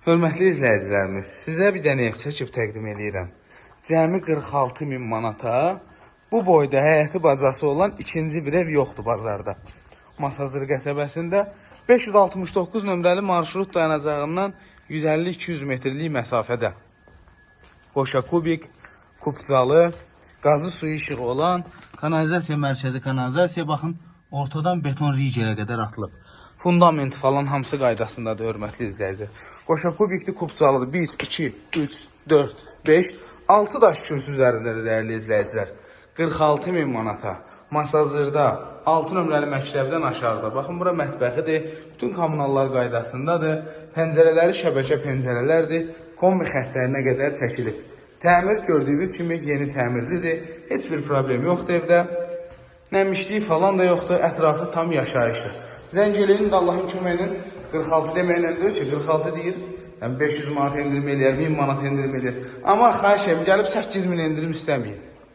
Hörmətli izləyicilərimiz, sizə bir dənə ev çəkib təqdim edirəm. Cəmi 46.000 manata bu boyda həyəti bacası olan ikinci bir ev yoxdur bazarda. Masazır qəsəbəsində 569 nömrəli marşrut dayanacağından 150-200 metrlik məsafədə. Qoşa kubik, kupcalı, qazı suyu işığı olan kanalizasiya mərkəzi kanalizasiya baxın ortadan beton rigelə qədər atılıb. Fundamenti falan hamısı qaydasındadır, hörmətli izləyici. Qoşa kubikli kupcalıdır. 1, 2, 3, 4, 5, 6 daş kürsü üzərindədir, dəyərli izləyicilər. 46.000 manata. Masazırda 6 nömrəli məktəbdən aşağıda. Baxın, bura mətbəxidir. Bütün kommunallar qaydasındadır. Pəncərələri şəbəkə pəncərələrdir. Kombi xəttlərinə qədər çəkilib. Təmir gördüyünüz kimi yeni təmirlidir. Heç bir problem yoxdur evdə. Nəmişliyi falan da yoxdur. Ətrafı tam yaşayışdır. Zəng eləyin də Allahın köməyinin 46 deməklə deyir ki, 46 deyir. Yəni 500 manat endirim eləyər, 1000 manat endirim eləyər. Amma xahiş edim, gəlib 8000 endirim istəməyin.